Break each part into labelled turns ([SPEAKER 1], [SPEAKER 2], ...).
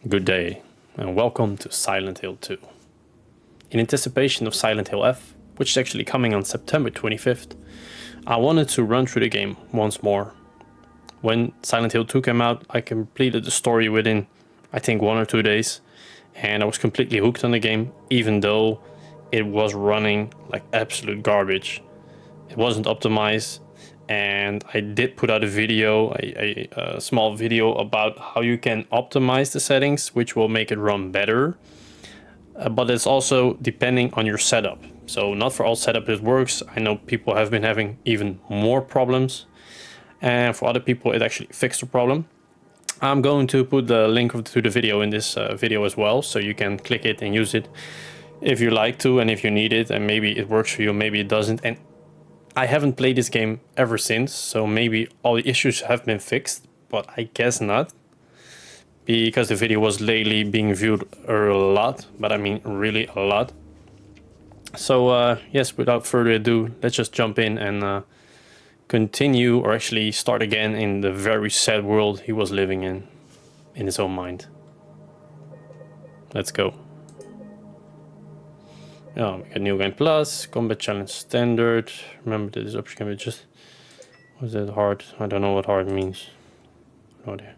[SPEAKER 1] Good day, and welcome to Silent Hill 2. In anticipation of Silent Hill F, which is actually coming on September 25th, I wanted to run through the game once more. When Silent Hill 2 came out, I completed the story within, I think, 1 or 2 days, and I was completely hooked on the game, even though it was running like absolute garbage. It wasn't optimized, and I did put out a video, a small video about how you can optimize the settings, which will make it run better. But it's also depending on your setup. So not for all setups it works. I know people have been having even more problems, and for other people it actually fixed the problem. I'm going to put the link to the video in this video as well, so you can click it and use it if you like to, and if you need it, and maybe it works for you, maybe it doesn't. And I haven't played this game ever since, so maybe all the issues have been fixed, but I guess not. Because the video was lately being viewed a lot, but I mean really a lot. So yes, without further ado, let's just jump in and continue, or actually start again in the very sad world he was living in his own mind. Let's go. Oh, we got New Game Plus, Combat Challenge Standard. Remember that this option can be just... Was that hard? I don't know what hard means. No idea.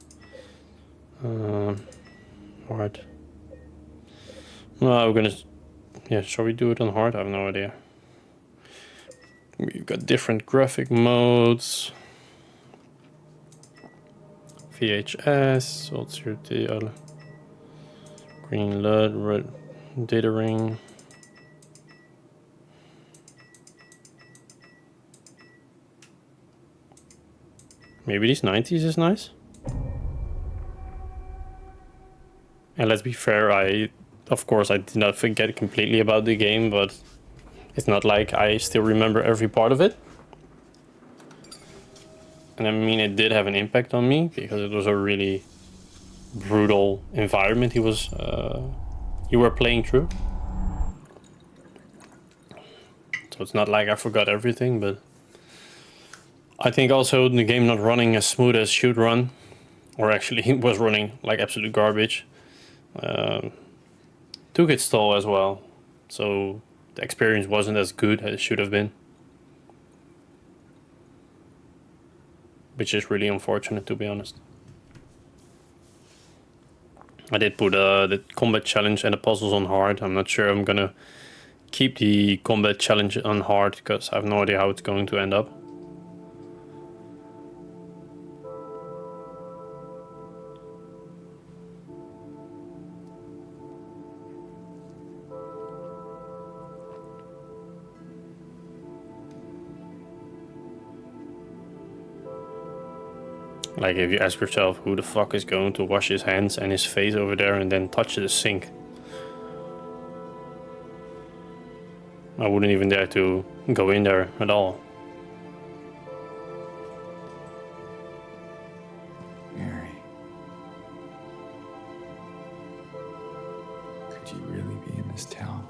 [SPEAKER 1] Hard. No, we're gonna... Yeah, shall we do it on hard? I have no idea. We've got different graphic modes. VHS, ultra green LUT, red data ring. Maybe these 90s is nice. And let's be fair, of course I did not forget completely about the game, but it's not like I still remember every part of it. And I mean, it did have an impact on me because it was a really brutal environment you were playing through. So it's not like I forgot everything, but I think also the game not running as smooth as it should run, or actually it was running like absolute garbage, took its toll as well. So the experience wasn't as good as it should have been, which is really unfortunate, to be honest. I did put the combat challenge and the puzzles on hard. I'm not sure I'm gonna keep the combat challenge on hard because I have no idea how it's going to end up. Like, if you ask yourself, who the fuck is going to wash his hands and his face over there and then touch the sink? I wouldn't even dare to go in there at all.
[SPEAKER 2] Mary. Could you really be in this town?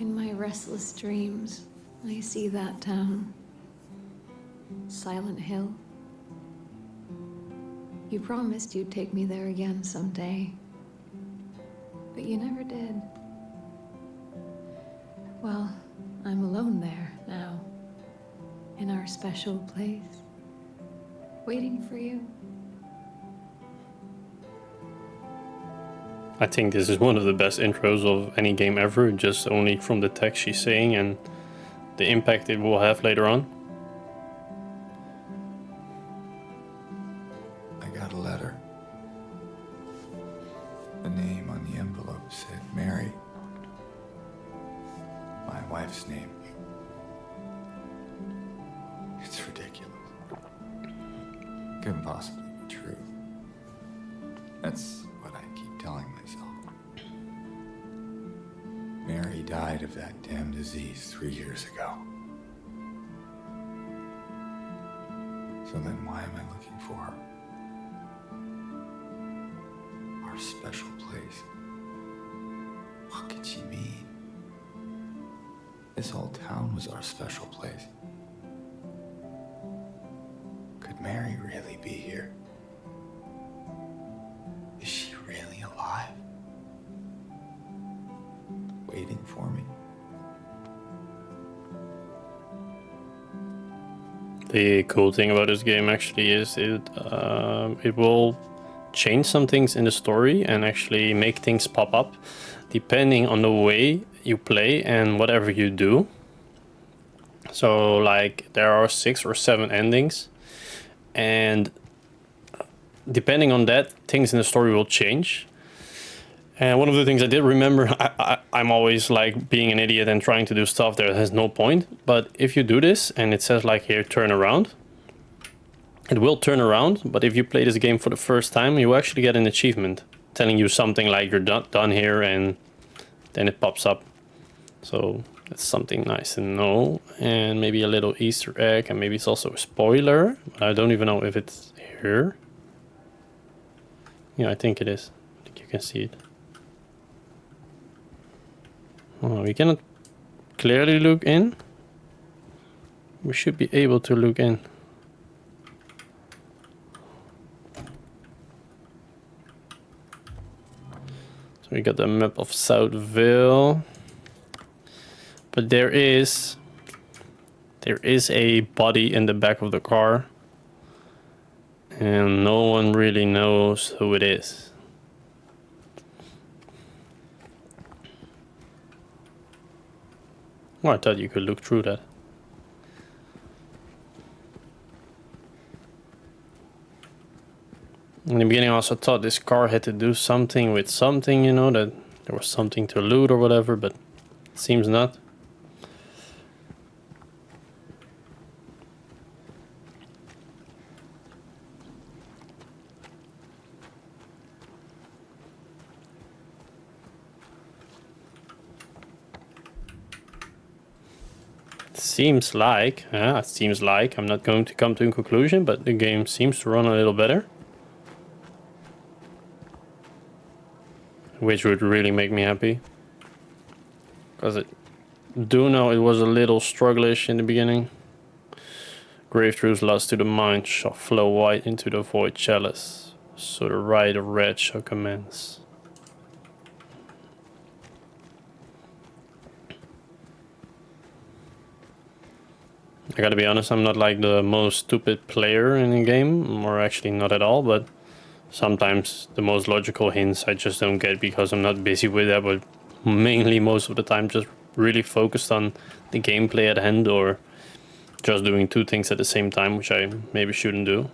[SPEAKER 3] In my restless dreams, I see that town. Silent Hill. You promised you'd take me there again someday, but you never did. Well, I'm alone there now, in our special place, waiting for you.
[SPEAKER 1] I think this is one of the best intros of any game ever, just only from the text she's saying and the impact it will have later on.
[SPEAKER 2] I got a letter. The name on the envelope said Mary. My wife's name. It's ridiculous. Couldn't possibly be true. That's what I keep telling myself. Mary died of that damn disease 3 years ago. So then why am I looking for her? Our special place. What could she mean? This whole town was our special place. Could Mary really be here? Is she really alive? Waiting for me?
[SPEAKER 1] The cool thing about this game actually is it will change some things in the story and actually make things pop up depending on the way you play and whatever you do. So like there are 6 or 7 endings, and depending on that, things in the story will change. And one of the things I did remember, I'm always like being an idiot and trying to do stuff that has no point. But if you do this and it says like here, turn around, it will turn around. But if you play this game for the first time, you actually get an achievement telling you something like you're done here, and then it pops up. So that's something nice to know. And maybe a little Easter egg, and maybe it's also a spoiler. I don't even know if it's here. Yeah, I think it is. I think you can see it. Oh, we cannot clearly look in. We should be able to look in. So we got the map of Southville. But there is a body in the back of the car. And no one really knows who it is. Well, I thought you could look through that. In the beginning I also thought this car had to do something with something, you know, that there was something to loot or whatever, but it seems not. Seems like, I'm not going to come to a conclusion, but the game seems to run a little better. Which would really make me happy. Because I do know it was a little strugglish in the beginning. Grave truths lost to the mind shall flow white into the void chalice. So the rite of red shall commence. I gotta be honest, I'm not like the most stupid player in the game, or actually not at all, but sometimes the most logical hints I just don't get because I'm not busy with that, but mainly most of the time just really focused on the gameplay at hand, or just doing 2 things at the same time, which I maybe shouldn't do.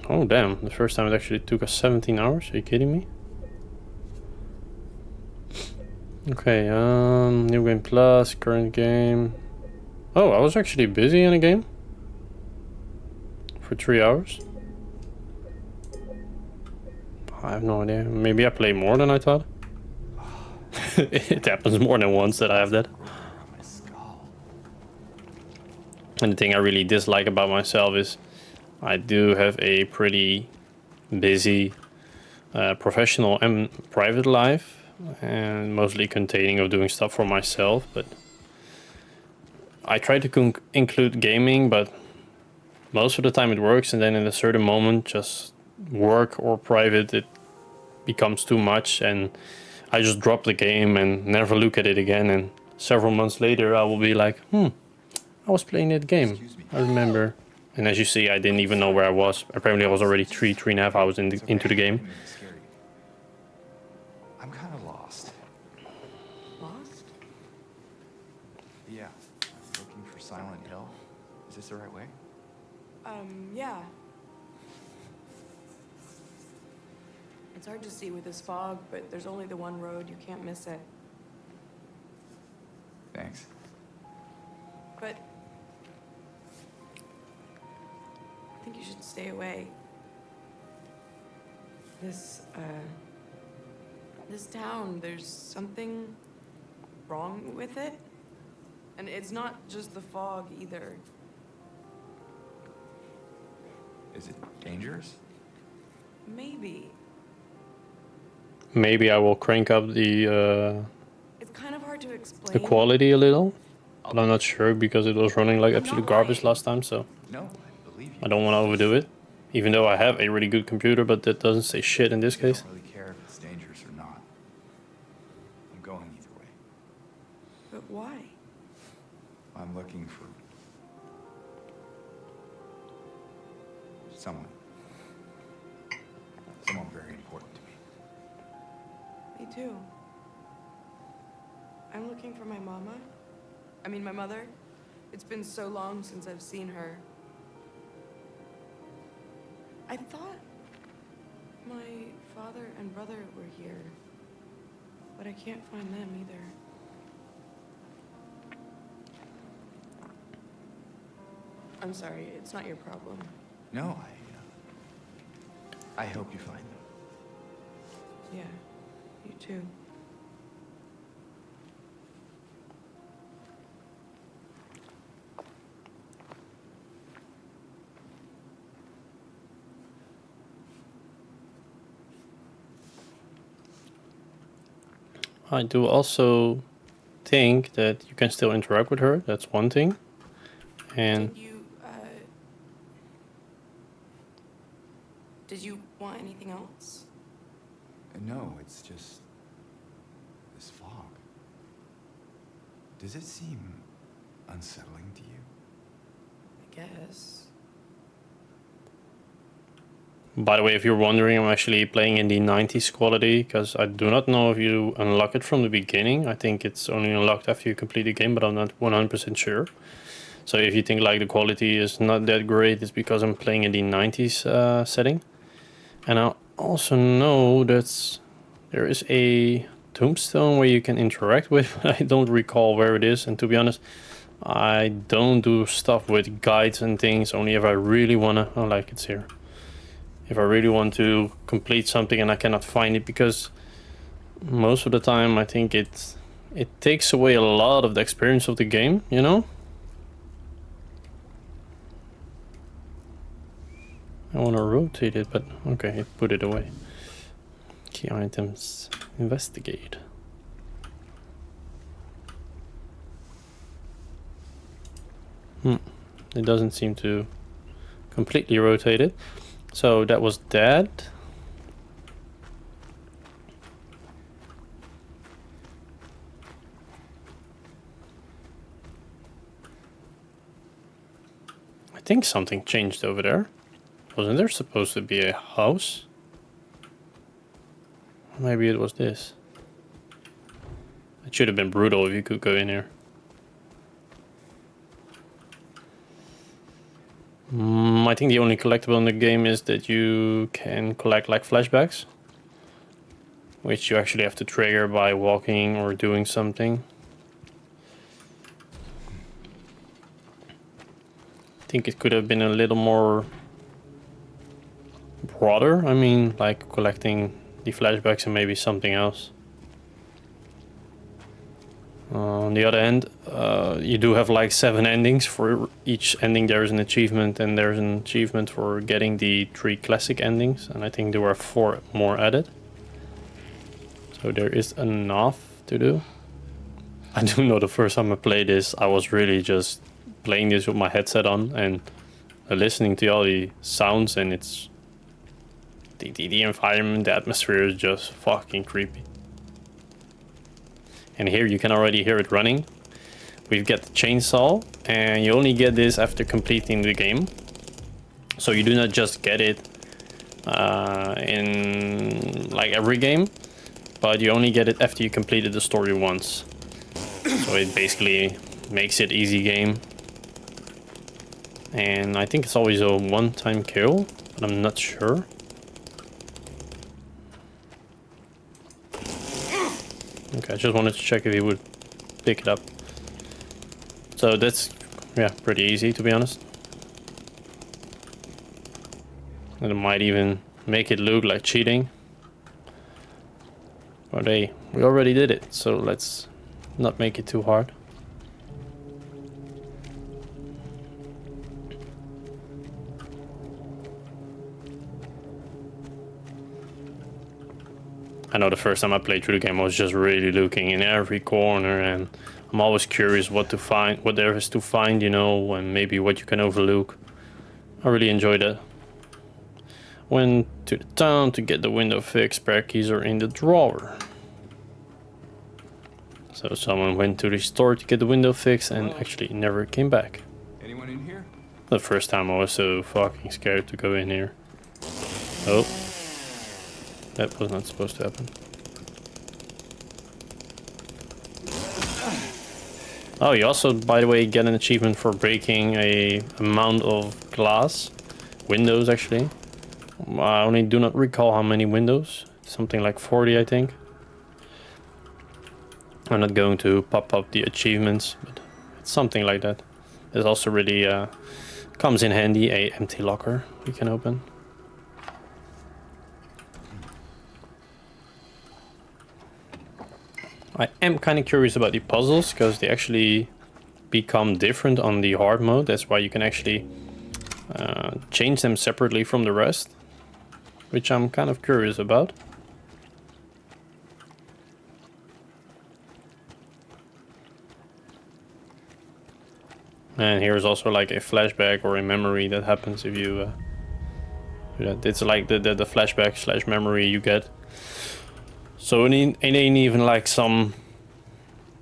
[SPEAKER 1] Oh damn, the first time it actually took us 17 hours, are you kidding me? Okay, new game plus, current game. Oh, I was actually busy in a game for 3 hours. I have no idea, maybe I play more than I thought. It happens more than once that I have that. And the thing I really dislike about myself is I do have a pretty busy professional and private life, and mostly containing of doing stuff for myself, but I try to include gaming, but most of the time it works, and then in a certain moment, just work or private, it becomes too much, and I just drop the game and never look at it again, and several months later I will be like, I was playing that game, I remember. And as you see, I didn't even know where I was. Apparently I was already 3.5 hours into the game.
[SPEAKER 2] I'm kind of lost.
[SPEAKER 3] Lost?
[SPEAKER 2] Yeah, I'm looking for Silent Hill. Is this the right way?
[SPEAKER 4] Yeah. It's hard to see with this fog, but there's only the one road. You can't miss it.
[SPEAKER 2] Thanks.
[SPEAKER 4] But I think you should stay away. This town, there's something wrong with it. And it's not just the fog either.
[SPEAKER 2] Is it dangerous?
[SPEAKER 4] Maybe.
[SPEAKER 1] Maybe I will crank up the
[SPEAKER 4] It's kind of hard to explain.
[SPEAKER 1] quality a little, but I'm not sure because it was running like absolute garbage last time, so
[SPEAKER 2] No, I believe you.
[SPEAKER 1] I don't want to overdo it. Even though I have a really good computer, but that doesn't say shit in this
[SPEAKER 2] I
[SPEAKER 1] case.
[SPEAKER 2] don't really care if it's dangerous or not. I'm going either way.
[SPEAKER 4] But why?
[SPEAKER 2] I'm looking for someone. Someone very important to me.
[SPEAKER 4] Me too. I'm looking for my mama. I mean, my mother. It's been so long since I've seen her. I thought my father and brother were here, but I can't find them either. I'm sorry, it's not your problem.
[SPEAKER 2] No, I hope you find them.
[SPEAKER 4] Yeah, you too.
[SPEAKER 1] I do also think that you can still interact with her. That's one thing. And
[SPEAKER 4] Did you want anything else?
[SPEAKER 2] No, it's just this fog. Does it seem unsettling to you?
[SPEAKER 4] I guess.
[SPEAKER 1] by the way, if you're wondering, I'm actually playing in the 90s quality because I do not know if you unlock it from the beginning. I think it's only unlocked after you complete the game, but I'm not 100% sure. So if you think like the quality is not that great, it's because I'm playing in the 90s setting. And I also know that there is a tombstone where you can interact with, but I don't recall where it is. And to be honest, I don't do stuff with guides and things, only if I really want to. Oh, like it's here. If I really want to complete something and I cannot find it, because most of the time I think it takes away a lot of the experience of the game, you know? I want to rotate it, but okay, it put it away. Key items, investigate. It doesn't seem to completely rotate it. So that was that. I think something changed over there. Wasn't there supposed to be a house? Maybe it was this. It should have been brutal if you could go in here. I think the only collectible in the game is that you can collect like flashbacks, which you actually have to trigger by walking or doing something. I think it could have been a little more broader. I mean, like collecting the flashbacks and maybe something else. On the other hand, you do have like 7 endings. For each ending there is an achievement, and there's an achievement for getting the 3 classic endings, and I think there were 4 more added. So there is enough to do. I do know the first time I played this, I was really just playing this with my headset on and listening to all the sounds, and it's the environment, the atmosphere is just fucking creepy. And here you can already hear it running. We've got the chainsaw, and you only get this after completing the game. So you do not just get it in like every game, but you only get it after you completed the story once. So it basically makes it easy game. And I think it's always a one-time kill, but I'm not sure. Okay, I just wanted to check if he would pick it up. So that's, yeah, pretty easy to be honest. And it might even make it look like cheating. But hey, we already did it, so let's not make it too hard. I know the first time I played through the game I was just really looking in every corner, and I'm always curious what to find, what there is to find, you know, and maybe what you can overlook. I really enjoyed it. Went to the town to get the window fixed. Spare keys are in the drawer. So someone went to the store to get the window fixed and actually never came back.
[SPEAKER 5] Anyone in here?
[SPEAKER 1] The first time I was so fucking scared to go in here. Oh. That was not supposed to happen. Oh, you also, by the way, get an achievement for breaking a amount of glass. Windows, actually. I only do not recall how many windows. Something like 40, I think. I'm not going to pop up the achievements, but it's something like that. It also really comes in handy, a empty locker you can open. I am kind of curious about the puzzles, because they actually become different on the hard mode. That's why you can actually change them separately from the rest, which I'm kind of curious about. And here's also like a flashback or a memory that happens if you do that. It's like the flashback slash memory you get. So it ain't even like some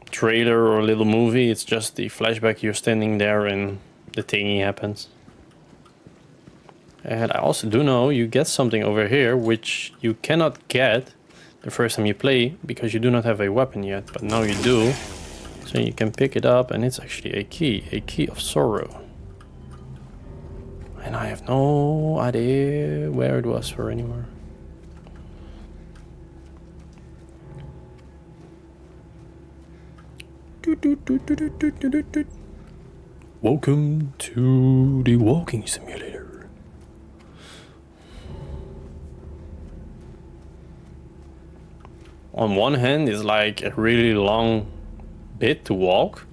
[SPEAKER 1] trailer or a little movie, it's just the flashback, you're standing there and the thingy happens. And I also do know you get something over here which you cannot get the first time you play because you do not have a weapon yet, but now you do. So you can pick it up and it's actually a key of sorrow. And I have no idea where it was for anywhere. Welcome to the walking simulator. On one hand, it's like a really long bit to walk,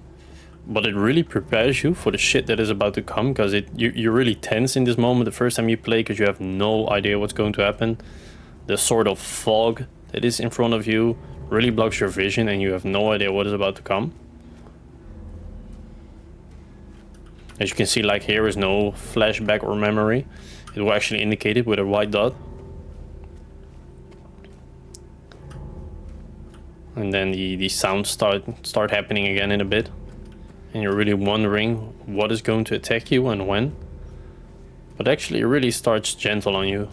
[SPEAKER 1] but it really prepares you for the shit that is about to come, because you're really tense in this moment the first time you play, because you have no idea what's going to happen. The sort of fog that is in front of you really blocks your vision and you have no idea what is about to come. As you can see, like, here is no flashback or memory. It will actually indicate it with a white dot. And then the sounds start happening again in a bit. And you're really wondering what is going to attack you and when. But actually it really starts gentle on you.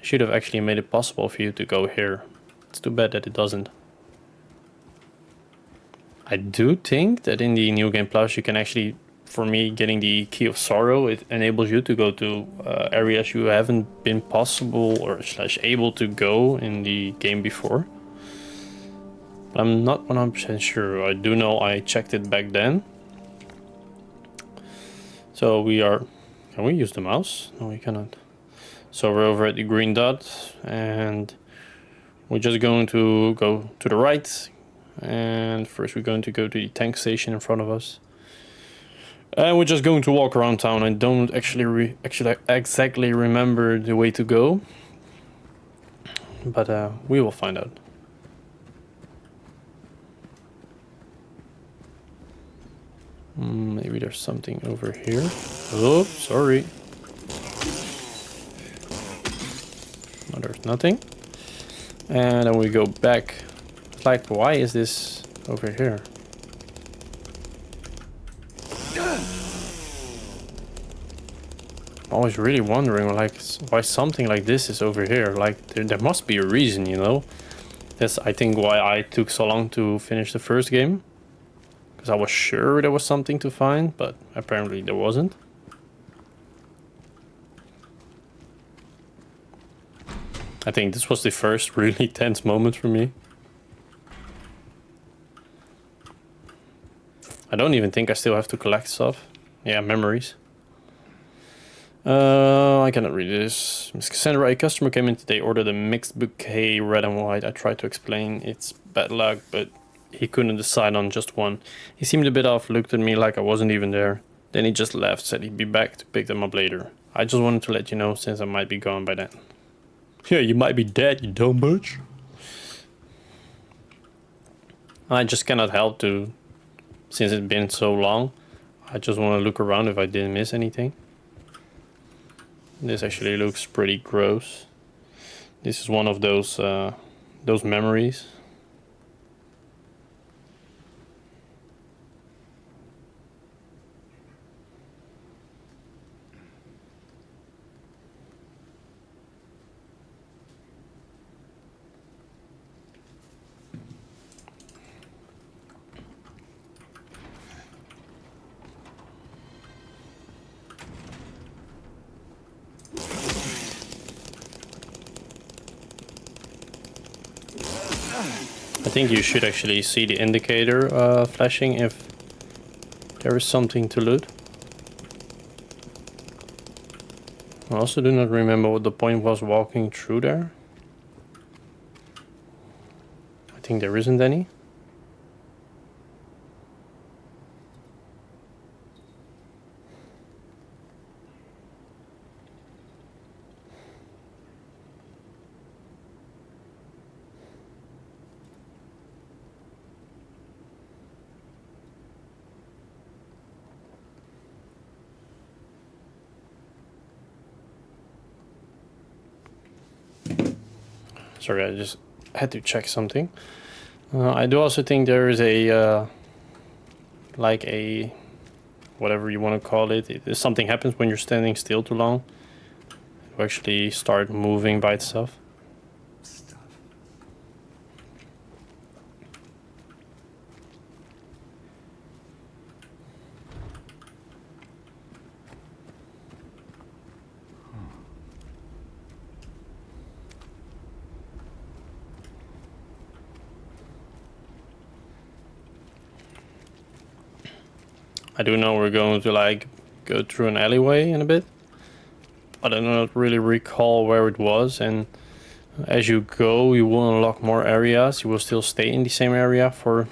[SPEAKER 1] I should have actually made it possible for you to go here. It's too bad that it doesn't. I do think that in the New Game Plus you can actually, for me, getting the Key of Sorrow, it enables you to go to areas you haven't been possible or / able to go in the game before. But I'm not 100% sure. I do know I checked it back then. So we are... Can we use the mouse? No, we cannot. So we're over at the green dot and we're just going to go to the right. And first we're going to go to the tank station in front of us. And we're just going to walk around town. I don't actually exactly remember the way to go. But we will find out. Maybe there's something over here. Oh, sorry. No, there's nothing. And then we go back. It's like, why is this over here? I'm always really wondering, like, why something like this is over here. Like, there must be a reason, you know? That's, I think, why I took so long to finish the first game. Because I was sure there was something to find, but apparently there wasn't. I think this was the first really tense moment for me. I don't even think I still have to collect stuff. Yeah, memories. I cannot read this. Miss Cassandra, a customer came in today, ordered a mixed bouquet, red and white. I tried to explain it's bad luck, but he couldn't decide on just one. He seemed a bit off, looked at me like I wasn't even there. Then he just left, said he'd be back to pick them up later. I just wanted to let you know, since I might be gone by then. Yeah, you might be dead, you dumb bitch. I just cannot help to, since it's been so long, I just want to look around if I didn't miss anything. This actually looks pretty gross. This is one of those memories. I think you should actually see the indicator flashing if there is something to loot. I also do not remember what the point was walking through there. I think there isn't any. Sorry, I just had to check something. I do also think there is a, like a, whatever you want to call it. If something happens when you're standing still too long, it will actually start moving by itself. I do know we're going to like go through an alleyway in a bit, but I do not really recall where it was. And as you go, you will unlock more areas. You will still stay in the same area for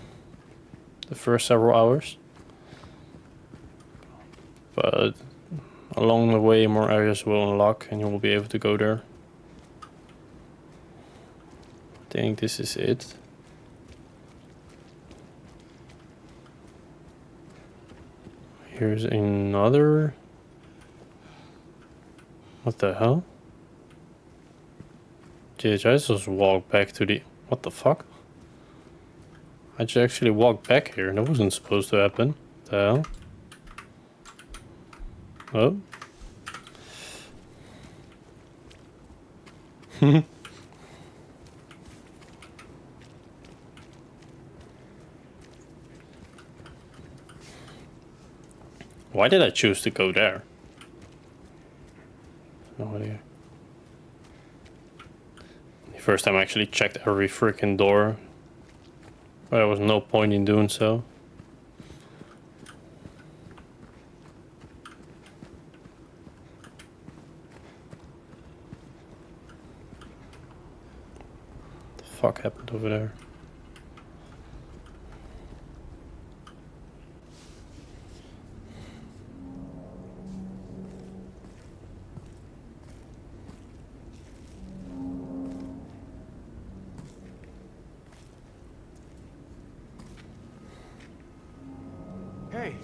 [SPEAKER 1] the first several hours, but along the way more areas will unlock and you will be able to go there. I think this is it. Here's another. What the hell? Did I just walk back to the... What the fuck? I just actually walked back here. That wasn't supposed to happen. What the hell? Oh. Why did I choose to go there? No idea. The first time I actually checked every freaking door, but there was no point in doing so. What the fuck happened over there?
[SPEAKER 5] Hey.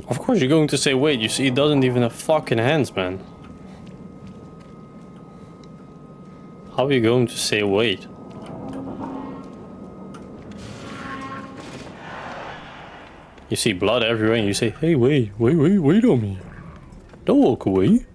[SPEAKER 1] Of course you're going to say wait, you see it doesn't even have fucking hands, man. How are you going to say wait? You see blood everywhere and you say, hey, wait on me. Don't walk away.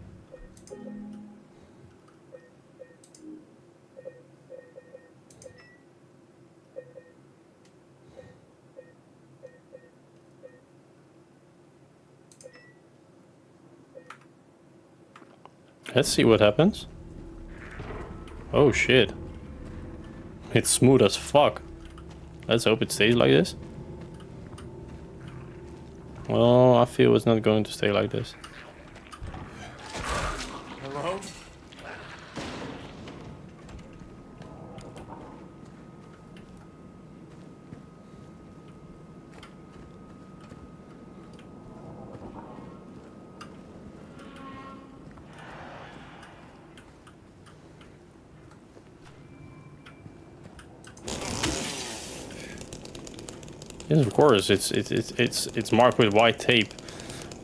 [SPEAKER 1] Let's see what happens. Oh shit. It's smooth as fuck. Let's hope it stays like this. Well, I feel it's not going to stay like this.
[SPEAKER 5] Hello?
[SPEAKER 1] Yes, of course. It's marked with white tape.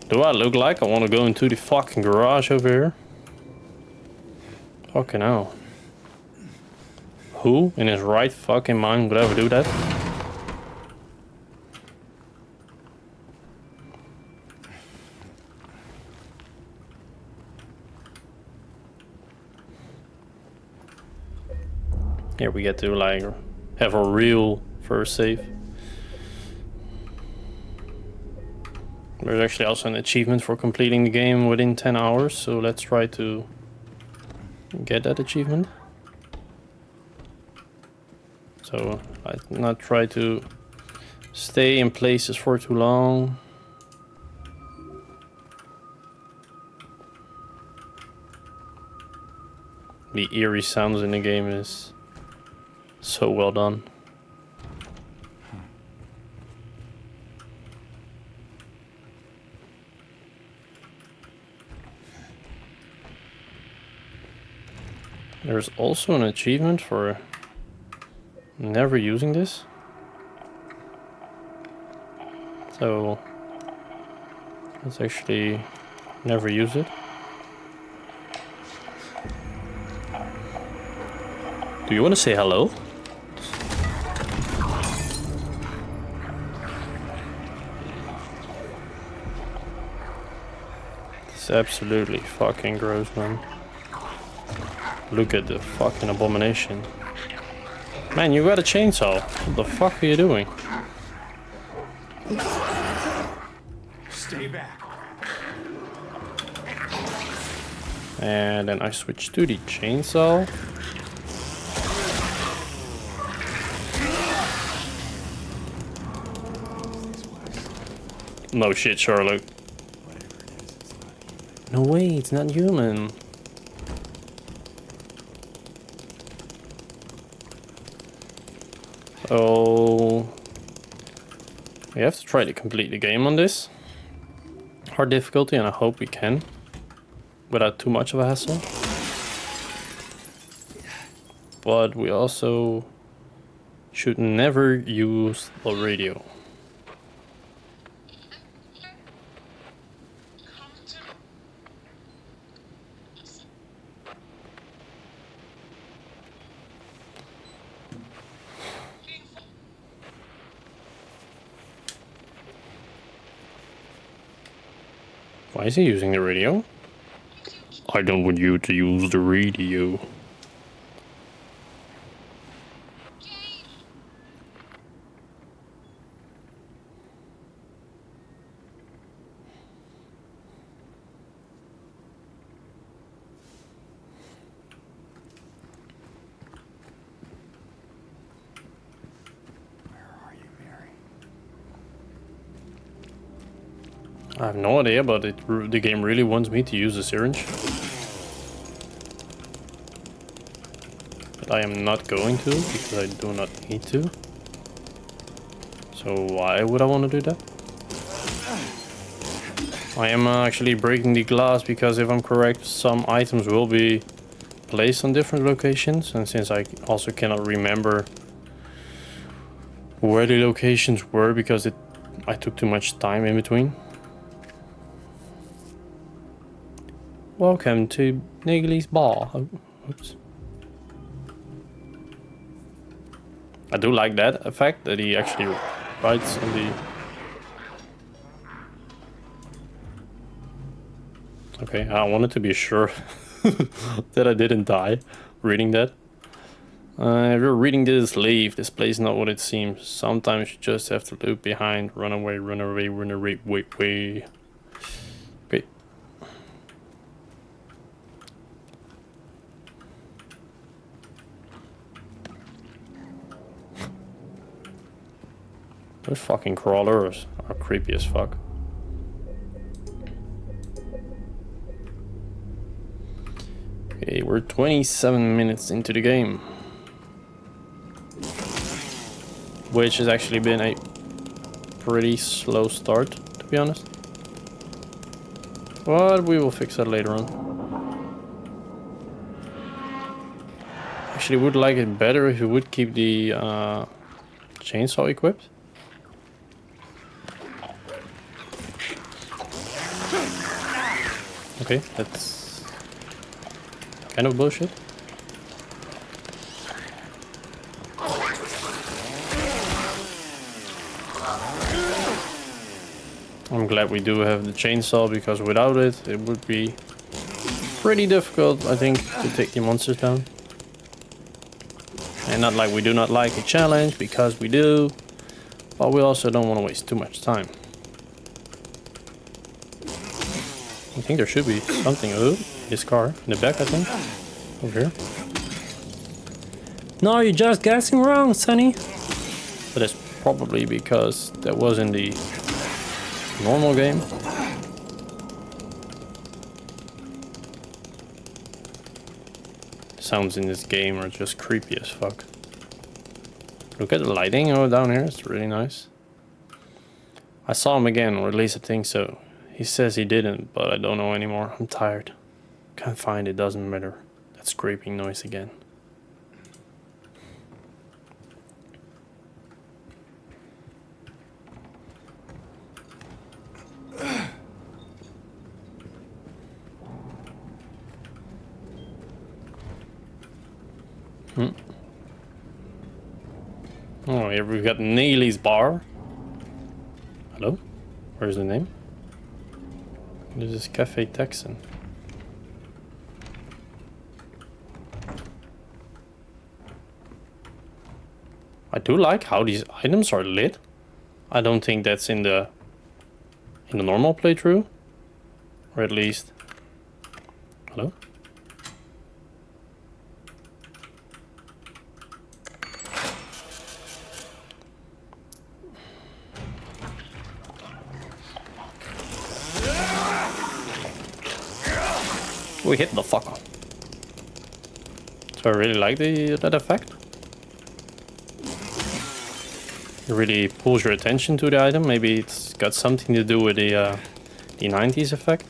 [SPEAKER 1] Do I look like I want to go into the fucking garage over here? Fucking hell. Who in his right fucking mind would ever do that? Here we get to like have a real first save. There's actually also an achievement for completing the game within 10 hours, so let's try to get that achievement. So I not try to stay in places for too long. The eerie sounds in the game is so well done. There's also an achievement for never using this. So let's actually never use it. Do you want to say hello? It's absolutely fucking gross, man. Look at the fucking abomination. Man, you got a chainsaw. What the fuck are you doing?
[SPEAKER 5] Stay back.
[SPEAKER 1] And then I switch to the chainsaw. No shit, Sherlock. No way, it's not human. So we have to try to complete the game on this hard difficulty, and I hope we can without too much of a hassle. But we also should never use the radio. Why is he using the radio? I don't want you to use the radio.
[SPEAKER 5] Where are you, Mary?
[SPEAKER 1] I have no idea, but the game really wants me to use a syringe. But I am not going to, because I do not need to. So why would I want to do that? I am actually breaking the glass because if I'm correct, some items will be placed on different locations. And since I also cannot remember where the locations were because I took too much time in between. Welcome to Niggly's bar. Oh, oops. I do like that effect that he actually writes on the... Okay, I wanted to be sure that I didn't die reading that. If you're reading this, leave. This place is not what it seems. Sometimes you just have to look behind, run away, run away, run away, wait. Okay. Those fucking crawlers are creepy as fuck. Okay, we're 27 minutes into the game. Which has actually been a pretty slow start, to be honest. But we will fix that later on. Actually, would like it better if you would keep the chainsaw equipped. Okay, that's kind of bullshit. I'm glad we do have the chainsaw, because without it, it would be pretty difficult, I think, to take the monsters down. And not like we do not like a challenge, because we do, but we also don't want to waste too much time. I think there should be something. Oh, his car in the back, I think. Over here. No, you're just guessing wrong, Sonny. But that's probably because that was in the normal game. Sounds in this game are just creepy as fuck. Look at the lighting over down here, it's really nice. I saw him again, or at least I think so. He says he didn't, but I don't know anymore. I'm tired. Can't find it, doesn't matter. That scraping noise again. Oh, here we've got Niggly's bar. Hello? Where's the name? This is Cafe Texan. I do like how these items are lit. I don't think that's in the normal playthrough, or at least. Hello? We hit the fucker. So I really like that effect. It really pulls your attention to the item. Maybe it's got something to do with the 90s effect.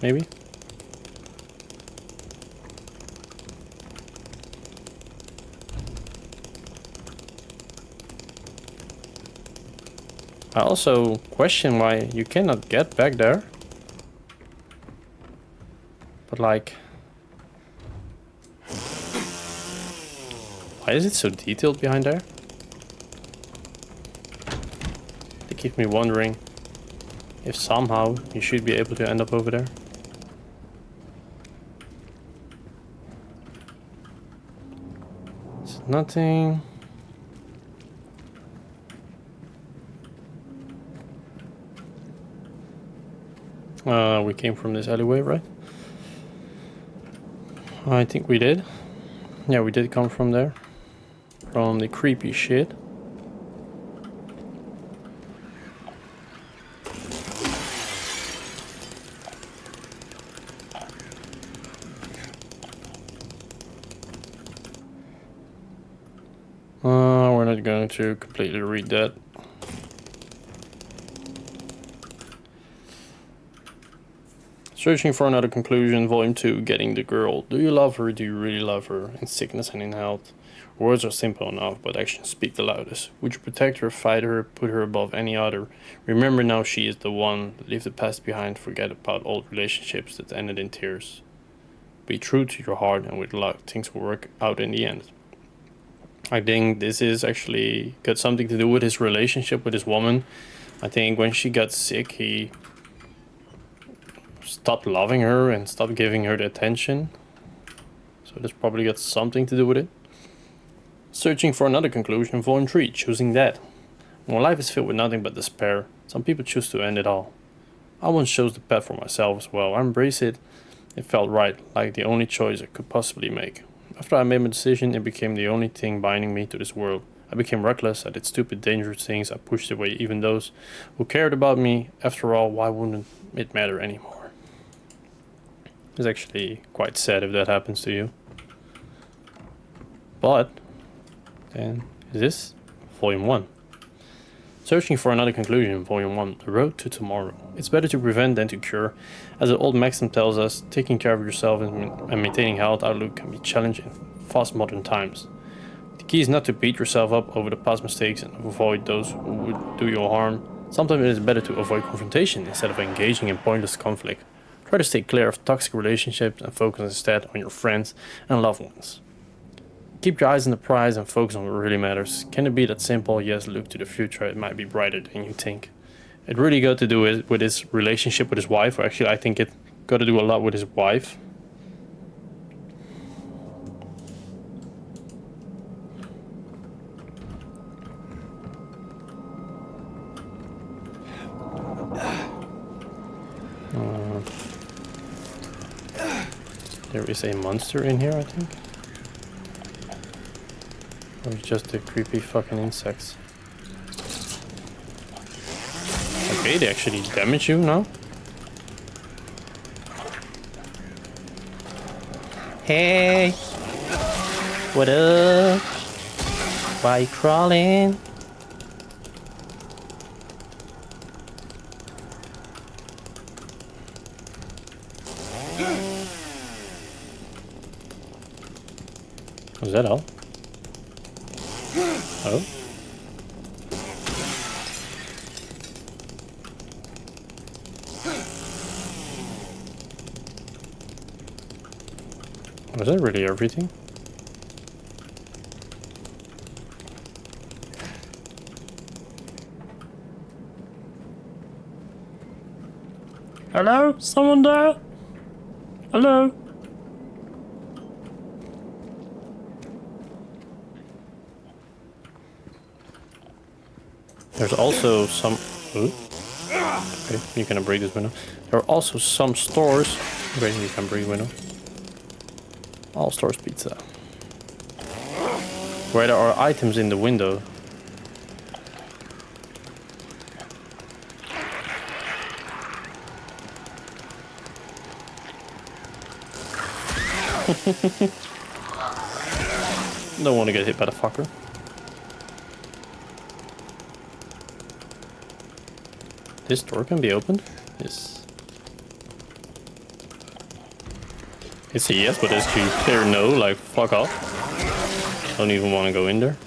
[SPEAKER 1] Maybe. I also question why you cannot get back there. But like, why is it so detailed behind there? They keep me wondering if somehow you should be able to end up over there. It's nothing. We came from this alleyway, right? I think we did. Yeah, we did come from there. From the creepy shit. We're not going to completely read that. Searching for another conclusion, Volume 2, Getting the Girl. Do you love her? Do you really love her? In sickness and in health? Words are simple enough, but actions speak the loudest. Would you protect her, fight her, put her above any other? Remember now she is the one. Leave the past behind, forget about old relationships that ended in tears. Be true to your heart, and with luck, things will work out in the end. I think this is actually got something to do with his relationship with his woman. I think when she got sick, he stopped loving her and stopped giving her the attention. So this probably got something to do with it. Searching for another conclusion, Volume 3, Choosing Death. When life is filled with nothing but despair, some people choose to end it all. I once chose the path for myself as well. I embraced it. It felt right, like the only choice I could possibly make. After I made my decision, it became the only thing binding me to this world. I became reckless. I did stupid, dangerous things. I pushed away even those who cared about me. After all, why wouldn't it matter anymore? It's actually quite sad if that happens to you. But then is this Volume 1. Searching for another conclusion, Volume 1, The Road to Tomorrow. It's better to prevent than to cure. As the old maxim tells us, taking care of yourself and maintaining health outlook can be challenging in fast modern times. The key is not to beat yourself up over the past mistakes and avoid those who would do you harm. Sometimes it is better to avoid confrontation instead of engaging in pointless conflict. Try to stay clear of toxic relationships and focus instead on your friends and loved ones. Keep your eyes on the prize and focus on what really matters. Can it be that simple? Yes, look to the future. It might be brighter than you think. It really got to do with his relationship with his wife. Or actually, I think it got to do a lot with his wife. There is a monster in here, I think. Or it's just the creepy fucking insects. Okay, they actually damage you now. Hey! What up? Why you crawling? Was that all? Oh? Was that really everything? Hello? Someone there? Hello? There's also some... Ooh. Okay, you can break this window. There are also some stores... Okay, you can break window. All stores pizza. Where there are items in the window. Don't want to get hit by the fucker. This door can be opened? Yes. It's a yes, but it's a clear no, like fuck off. Don't even want to go in there.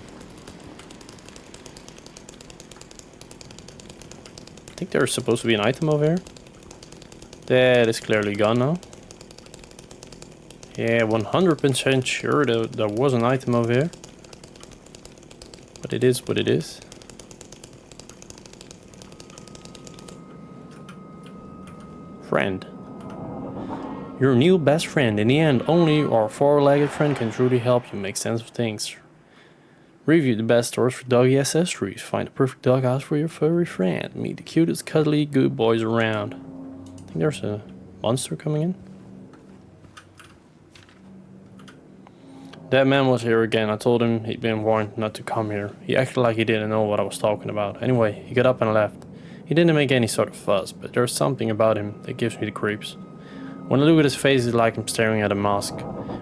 [SPEAKER 1] I think there's supposed to be an item over here. That is clearly gone now. Yeah, 100% sure there was an item over here. But it is what it is. Friend. Your new best friend. In the end, only our four-legged friend can truly help you make sense of things. Review the best stores for doggy accessories. Find the perfect doghouse for your furry friend. Meet the cutest, cuddly, good boys around. I think there's a monster coming in. That man was here again. I told him he'd been warned not to come here. He acted like he didn't know what I was talking about. Anyway, he got up and left. He didn't make any sort of fuss, but there's something about him that gives me the creeps. When I look at his face, it's like I'm staring at a mask.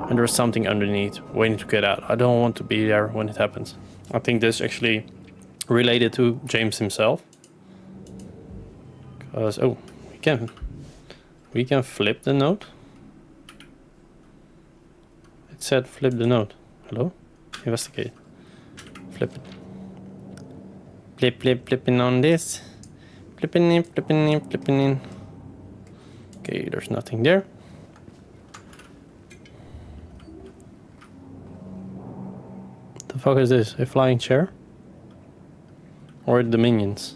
[SPEAKER 1] And there's something underneath, waiting to get out. I don't want to be there when it happens. I think this actually related to James himself. Because, oh, we can. We can flip the note. It said flip the note. Hello? Investigate. Flip it. Flipping on this. Flipping in. Okay, there's nothing there. The fuck is this? A flying chair? Or the minions?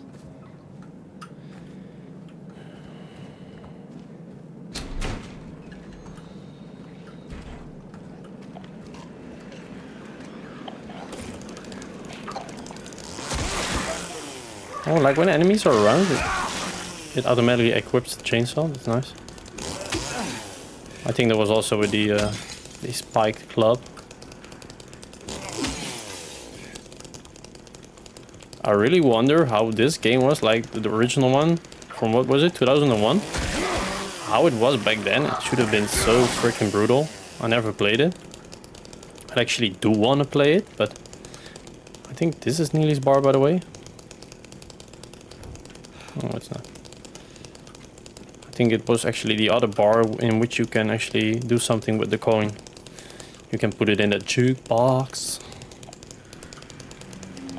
[SPEAKER 1] Oh, like when enemies are around, it automatically equips the chainsaw. That's nice. I think that was also with the spiked club. I really wonder how this game was, like the original one from, what was it, 2001? How it was back then. It should have been so freaking brutal. I never played it. I actually do want to play it, but I think this is Neely's bar, by the way. Oh, it's not. I think it was actually the other bar in which you can actually do something with the coin. You can put it in the jukebox.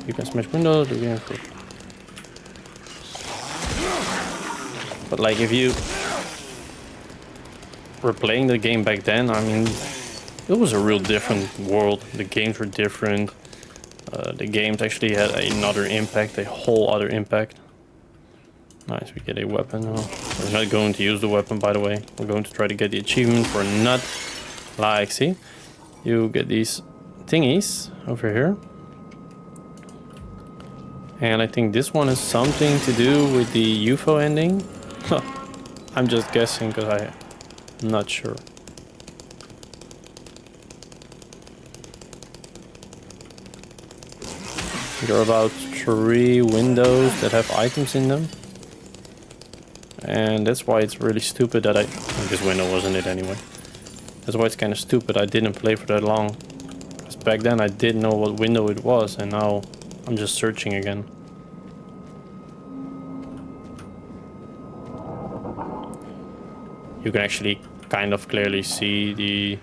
[SPEAKER 1] You can smash windows. But like if you were playing the game back then, I mean, it was a real different world. The games were different. The games actually had another impact, a whole other impact. Nice, we get a weapon now. We're not going to use the weapon, by the way. We're going to try to get the achievement for a nut. Like, see? You get these thingies over here. And I think this one has something to do with the UFO ending. I'm just guessing because I'm not sure. There are about 3 windows that have items in them. And that's why it's really stupid that this window wasn't it anyway. That's why it's kind of stupid I didn't play for that long. Because back then I didn't know what window it was, and now I'm just searching again. You can actually kind of clearly see the...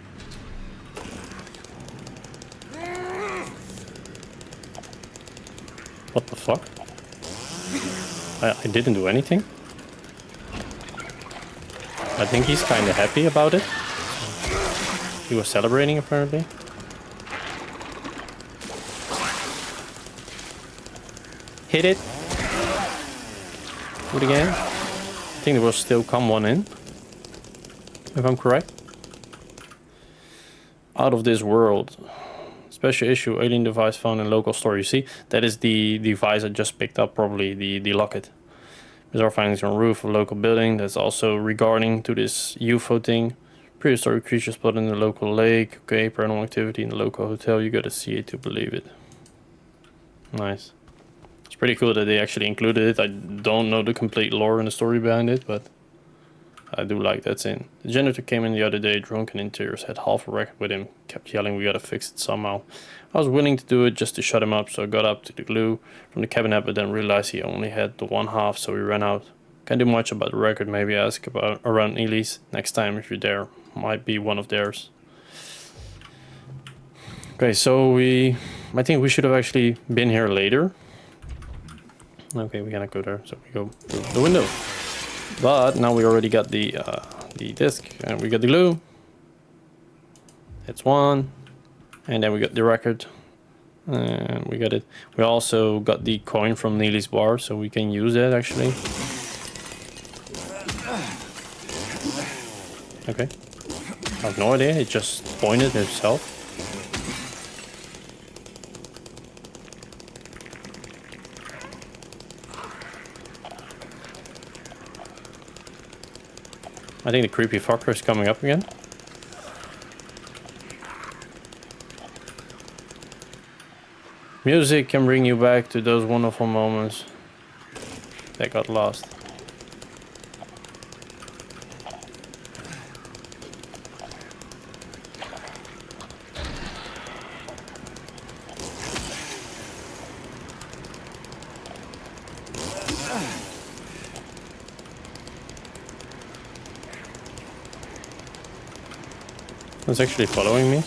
[SPEAKER 1] What the fuck? I didn't do anything. I think he's kind of happy about it. He was celebrating apparently. Hit it. Do it again. I think there will still come one in. If I'm correct. Out of this world. Special issue, alien device found in local store. You see, that is the device I just picked up, probably the locket. Bizarre findings on roof of local building. That's also regarding to this UFO thing. Prehistoric creatures spotted in the local lake. Okay, paranormal activity in the local hotel. You gotta see it to believe it. Nice. It's pretty cool that they actually included it. I don't know the complete lore and the story behind it, but I do like that's in. The janitor came in the other day, drunk and interiors, had half a record with him, kept yelling we gotta fix it somehow. I was willing to do it just to shut him up, so I got up to the glue from the cabinet, but then realized he only had the one half, so we ran out. Can't do much about the record, maybe ask about around Neely's next time if you're there. Might be one of theirs. Okay, so I think we should have actually been here later. Okay, we cannot go there, so we go through the window. But now we already got the disc, and we got the glue. It's one, and then we got the record, and we got it. We also got the coin from Neely's bar, so we can use that actually. Okay, I have no idea. It just pointed itself. I think the creepy fucker is coming up again. Music can bring you back to those wonderful moments that got lost. It's actually following me.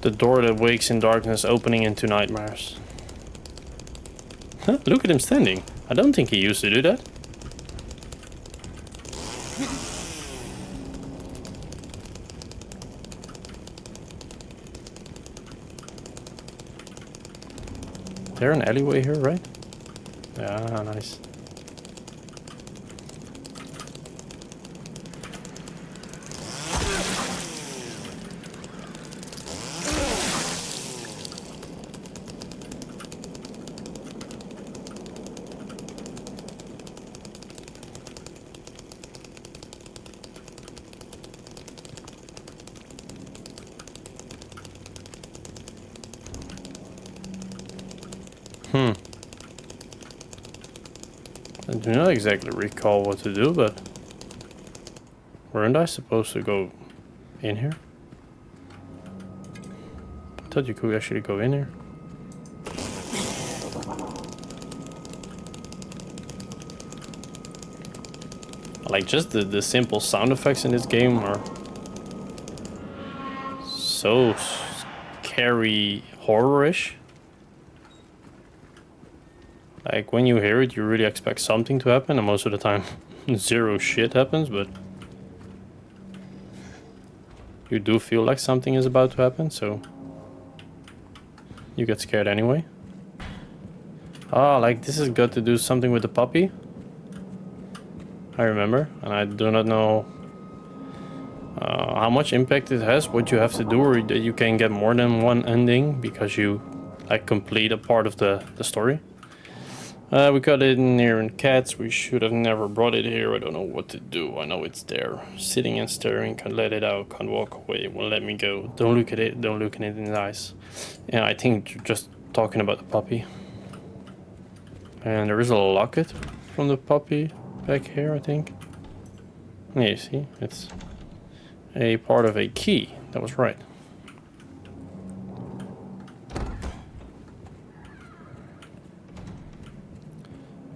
[SPEAKER 1] The door that wakes in darkness, opening into nightmares. Huh, look at him standing. I don't think he used to do that. There's an alleyway here, right? Yeah, nice. I do not exactly recall what to do, but weren't I supposed to go in here? I thought you could actually go in here. Like, just the simple sound effects in this game are so scary, horror-ish. Like, when you hear it, you really expect something to happen, and most of the time, zero shit happens, but you do feel like something is about to happen, so you get scared anyway. Ah, like, this has got to do something with the puppy. I remember, and I do not know how much impact it has, what you have to do, or that you can get more than one ending because you, like, complete a part of the story. We got it in here in cats. We should have never brought it here. I don't know what to do. I know it's there. Sitting and staring. Can't let it out. Can't walk away. Won't let me go. Don't look at it. Don't look at it in the eyes. Yeah, I think you're just talking about the puppy. And there is a locket from the puppy back here, I think. Yeah, you see? It's a part of a key. That was right.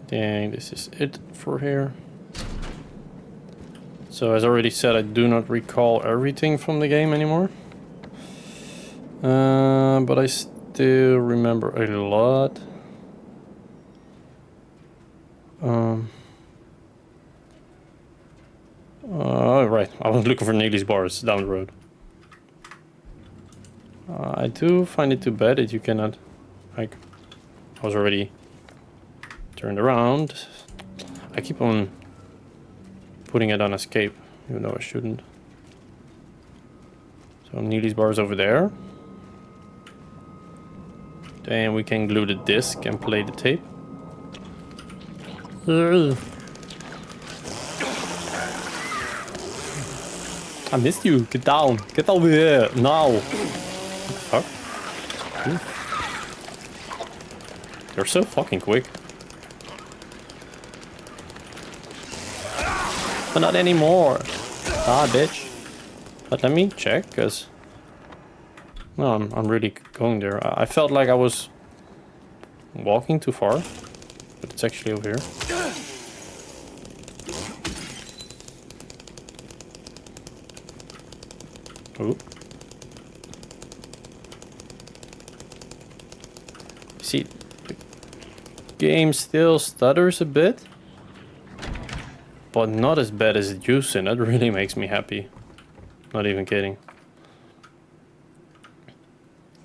[SPEAKER 1] Dang, this is it for here. So as I already said, I do not recall everything from the game anymore. But I still remember a lot. Right, I was looking for Neely's bars down the road. I do find it too bad that you cannot, like, I was already turned around. I keep on putting it on escape, even though I shouldn't. So Neely's bar is over there. Then we can glue the disc and play the tape. I missed you. Get down. Get over here now. What the fuck? You're so fucking quick. But not anymore. Ah, bitch. But let me check, cause no, I'm really going there. I felt like I was walking too far, but it's actually over here. Ooh. See, the game still stutters a bit, but not as bad as it used to, and that really makes me happy. Not even kidding.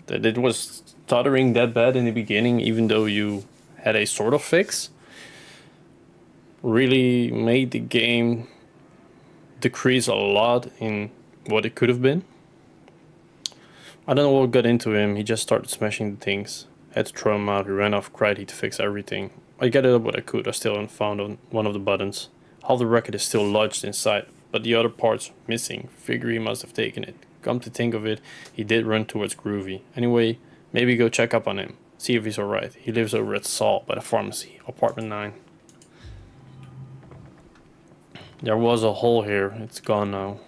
[SPEAKER 1] That it was stuttering that bad in the beginning, even though you had a sort of fix, really made the game decrease a lot in what it could have been. I don't know what got into him. He just started smashing the things. Had to throw him out. He ran off, cried to fix everything. I gathered what I could. I still haven't found on one of the buttons. Half the record is still lodged inside, but the other part's missing. Figure he must have taken it. Come to think of it, he did run towards Groovy. Anyway, maybe go check up on him. See if he's alright. He lives over at Saul by the pharmacy, apartment 9. There was a hole here. It's gone now.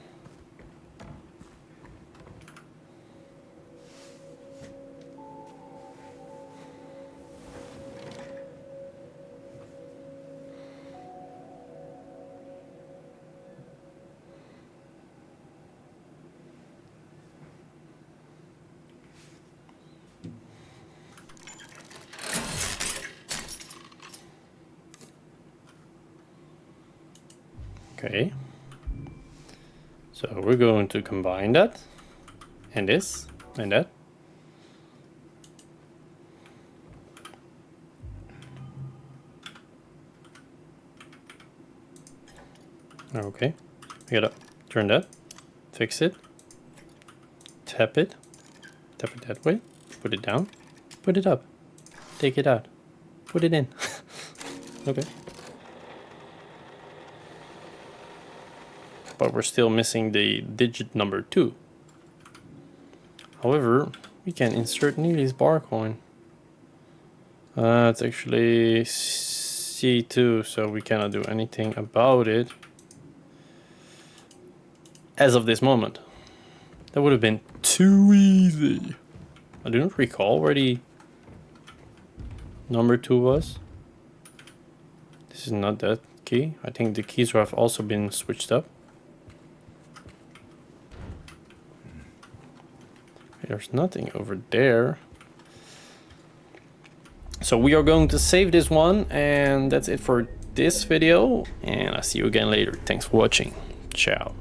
[SPEAKER 1] Okay. So we're going to combine that and this and that. Okay, we gotta turn that, fix it, tap it that way, put it down, put it up, take it out, put it in. Okay. But we're still missing the digit number 2. However, we can insert Neely's bar coin. It's actually C2, so we cannot do anything about it as of this moment. That would have been too easy. I do not recall where the number 2 was. This is not that key. I think the keys have also been switched up. There's nothing over there. So we are going to save this one, and that's it for this video, and I'll see you again later. Thanks for watching. Ciao.